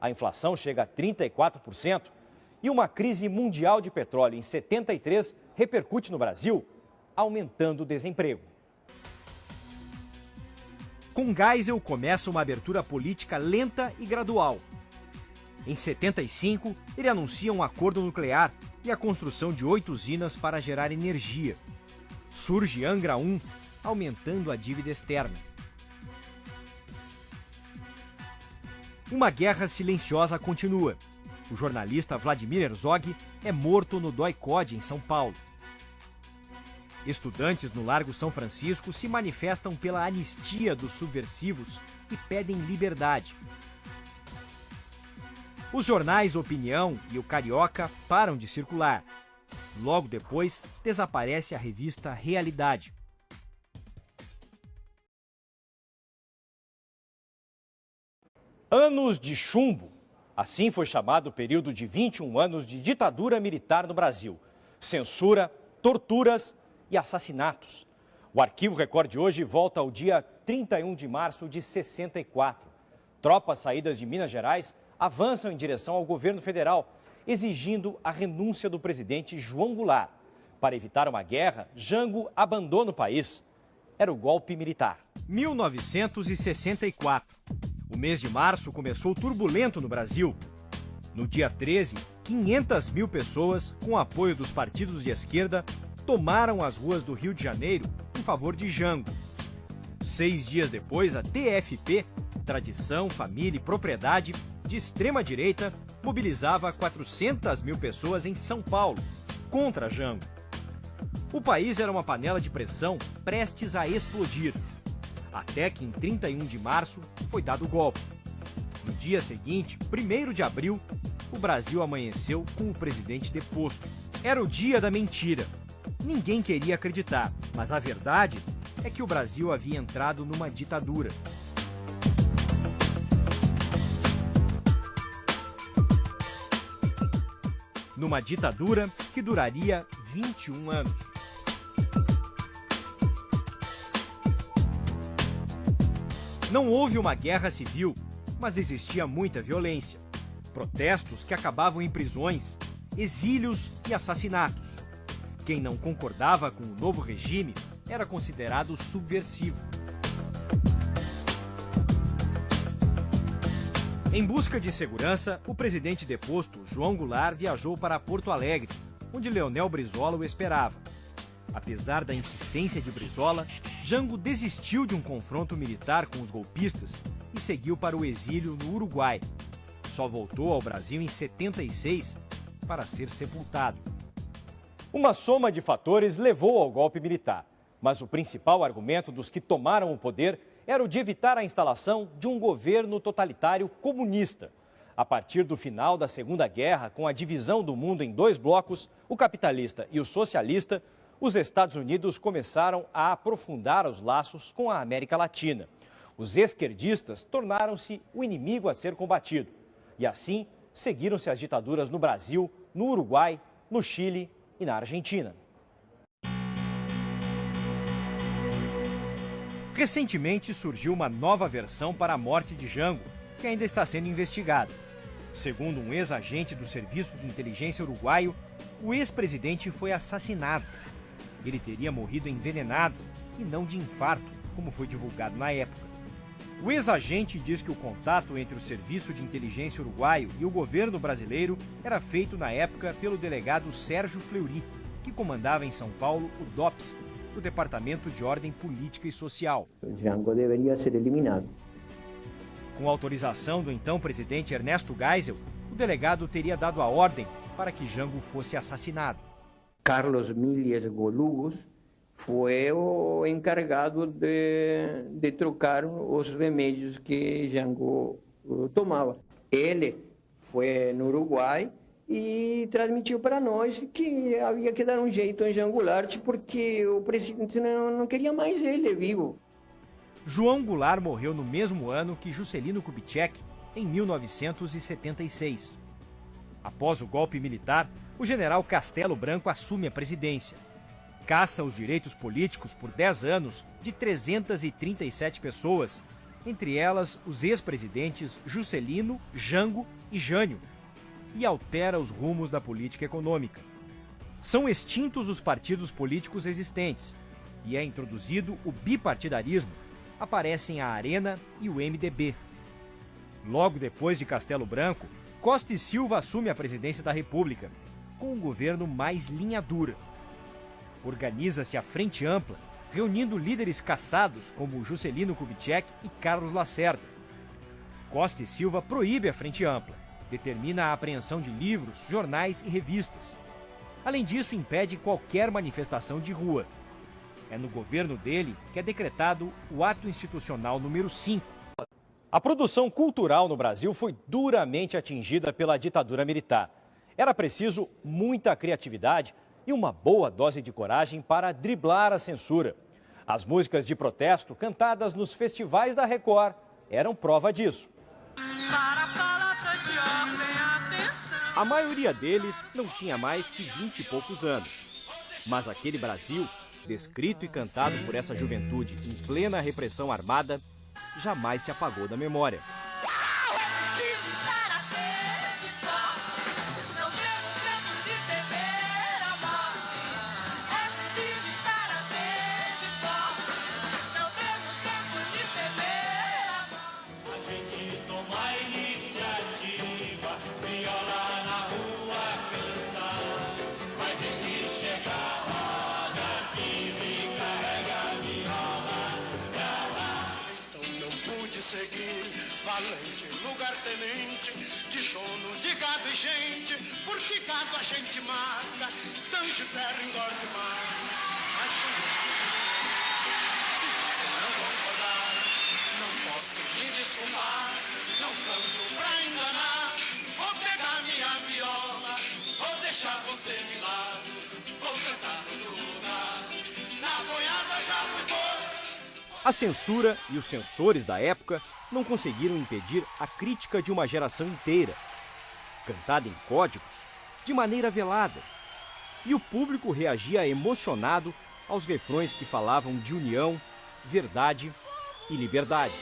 A inflação chega a 34% e uma crise mundial de petróleo em 73 repercute no Brasil, aumentando o desemprego. Com Geisel começa uma abertura política lenta e gradual. Em 75, ele anuncia um acordo nuclear e a construção de 8 usinas para gerar energia. Surge Angra 1, aumentando a dívida externa. Uma guerra silenciosa continua. O jornalista Vladimir Herzog é morto no DOI-CODE, em São Paulo. Estudantes no Largo São Francisco se manifestam pela anistia dos subversivos e pedem liberdade. Os jornais Opinião e o Carioca param de circular. Logo depois, desaparece a revista Realidade. Anos de chumbo. Assim foi chamado o período de 21 anos de ditadura militar no Brasil. Censura, torturas e assassinatos. O Arquivo Record de hoje volta ao dia 31 de março de 64. Tropas saídas de Minas Gerais avançam em direção ao governo federal, exigindo a renúncia do presidente João Goulart. Para evitar uma guerra, Jango abandona o país. Era o golpe militar. 1964. O mês de março começou turbulento no Brasil. No dia 13, 500 mil pessoas, com apoio dos partidos de esquerda, tomaram as ruas do Rio de Janeiro em favor de Jango. 6 dias depois, a TFP, Tradição, Família e Propriedade, de extrema-direita, mobilizava 400 mil pessoas em São Paulo, contra Jango. O país era uma panela de pressão prestes a explodir. Até que em 31 de março foi dado o golpe. No dia seguinte, 1º de abril, o Brasil amanheceu com o presidente deposto. Era o dia da mentira. Ninguém queria acreditar, mas a verdade é que o Brasil havia entrado numa ditadura. Numa ditadura que duraria 21 anos. Não houve uma guerra civil, mas existia muita violência. Protestos que acabavam em prisões, exílios e assassinatos. Quem não concordava com o novo regime era considerado subversivo. Em busca de segurança, o presidente deposto, João Goulart, viajou para Porto Alegre, onde Leonel Brizola o esperava. Apesar da insistência de Brizola, Jango desistiu de um confronto militar com os golpistas e seguiu para o exílio no Uruguai. Só voltou ao Brasil em 76 para ser sepultado. Uma soma de fatores levou ao golpe militar, mas o principal argumento dos que tomaram o poder era o de evitar a instalação de um governo totalitário comunista. A partir do final da Segunda Guerra, com a divisão do mundo em 2 blocos, o capitalista e o socialista, os Estados Unidos começaram a aprofundar os laços com a América Latina. Os esquerdistas tornaram-se o inimigo a ser combatido. E assim, seguiram-se as ditaduras no Brasil, no Uruguai, no Chile e na Argentina. Recentemente surgiu uma nova versão para a morte de Jango, que ainda está sendo investigada. Segundo um ex-agente do Serviço de Inteligência uruguaio, o ex-presidente foi assassinado. Ele teria morrido envenenado e não de infarto, como foi divulgado na época. O ex-agente diz que o contato entre o Serviço de Inteligência uruguaio e o governo brasileiro era feito na época pelo delegado Sérgio Fleury, que comandava em São Paulo o DOPS, o Departamento de Ordem Política e Social. Jango deveria ser eliminado. Com autorização do então presidente Ernesto Geisel, o delegado teria dado a ordem para que Jango fosse assassinado. Carlos Milias Golugos foi o encarregado de trocar os remédios que Jango tomava. Ele foi no Uruguai e transmitiu para nós que havia que dar um jeito em Jango Goulart porque o presidente não queria mais ele vivo. João Goulart morreu no mesmo ano que Juscelino Kubitschek, em 1976. Após o golpe militar, o general Castelo Branco assume a presidência. Caça os direitos políticos por 10 anos de 337 pessoas entre elas os ex-presidentes Juscelino, Jango e Jânio, e altera os rumos da política econômica. São extintos os partidos políticos existentes e é introduzido o bipartidarismo. Aparecem a Arena e o MDB. Logo depois de Castelo Branco, Costa e Silva assume a presidência da República, com um governo mais linha dura. Organiza-se a Frente Ampla, reunindo líderes caçados como Juscelino Kubitschek e Carlos Lacerda. Costa e Silva proíbe a Frente Ampla, determina a apreensão de livros, jornais e revistas. Além disso, impede qualquer manifestação de rua. É no governo dele que é decretado o Ato Institucional número 5. A produção cultural no Brasil foi duramente atingida pela ditadura militar. Era preciso muita criatividade e uma boa dose de coragem para driblar a censura. As músicas de protesto cantadas nos festivais da Record eram prova disso. A maioria deles não tinha mais que 20 e poucos anos. Mas aquele Brasil, descrito e cantado por essa juventude em plena repressão armada, jamais se apagou da memória. Valente, lugar-tenente, de dono de gado e gente, porque gado a gente marca, tange ferro, engorde mar. Mas se você não concordar, não posso me desculpar, não canto pra enganar, vou pegar minha viola, vou deixar você de lado, vou cantar no lugar, na boiada já fui bom. A censura e os censores da época não conseguiram impedir a crítica de uma geração inteira, cantada em códigos, de maneira velada. E o público reagia emocionado aos refrões que falavam de união, verdade e liberdade.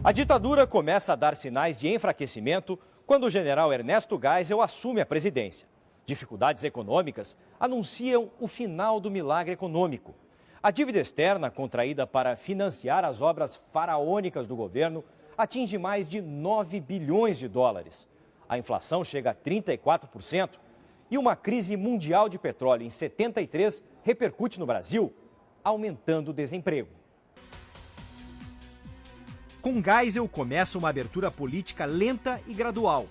A ditadura começa a dar sinais de enfraquecimento quando o general Ernesto Geisel assume a presidência. Dificuldades econômicas anunciam o final do milagre econômico. A dívida externa contraída para financiar as obras faraônicas do governo atinge mais de 9 bilhões de dólares. A inflação chega a 34% e uma crise mundial de petróleo em 73 repercute no Brasil, aumentando o desemprego. Com Geisel começa uma abertura política lenta e gradual.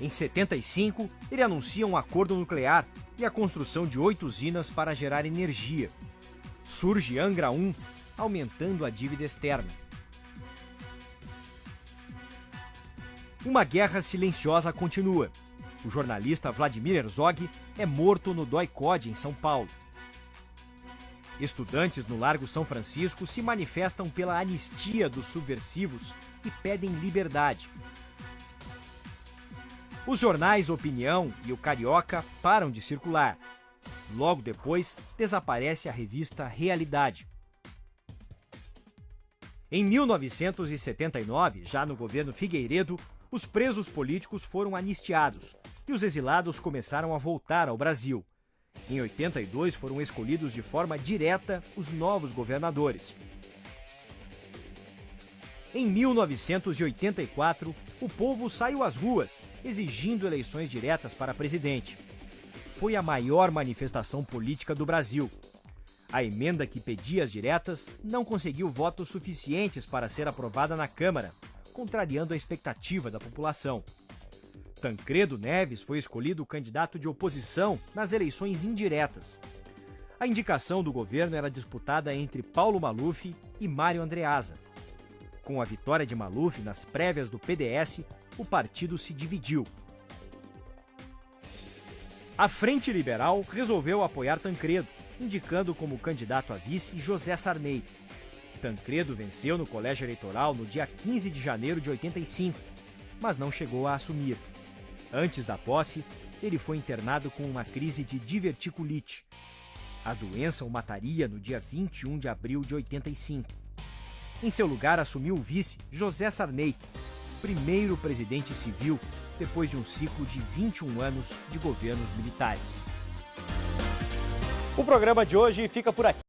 Em 75, ele anuncia um acordo nuclear e a construção de 8 usinas para gerar energia. Surge Angra 1, aumentando a dívida externa. Uma guerra silenciosa continua. O jornalista Vladimir Herzog é morto no DOI-CODE, em São Paulo. Estudantes no Largo São Francisco se manifestam pela anistia dos subversivos e pedem liberdade. Os jornais Opinião e o Carioca param de circular. Logo depois, desaparece a revista Realidade. Em 1979, já no governo Figueiredo, os presos políticos foram anistiados e os exilados começaram a voltar ao Brasil. Em 82, foram escolhidos de forma direta os novos governadores. Em 1984, o povo saiu às ruas, exigindo eleições diretas para presidente. Foi a maior manifestação política do Brasil. A emenda que pedia as diretas não conseguiu votos suficientes para ser aprovada na Câmara, contrariando a expectativa da população. Tancredo Neves foi escolhido candidato de oposição nas eleições indiretas. A indicação do governo era disputada entre Paulo Maluf e Mário Andreasa. Com a vitória de Maluf nas prévias do PDS, o partido se dividiu. A Frente Liberal resolveu apoiar Tancredo, indicando como candidato a vice José Sarney. Tancredo venceu no colégio eleitoral no dia 15 de janeiro de 85, mas não chegou a assumir. Antes da posse, ele foi internado com uma crise de diverticulite. A doença o mataria no dia 21 de abril de 85. Em seu lugar, assumiu o vice José Sarney, primeiro presidente civil depois de um ciclo de 21 anos de governos militares. O programa de hoje fica por aqui.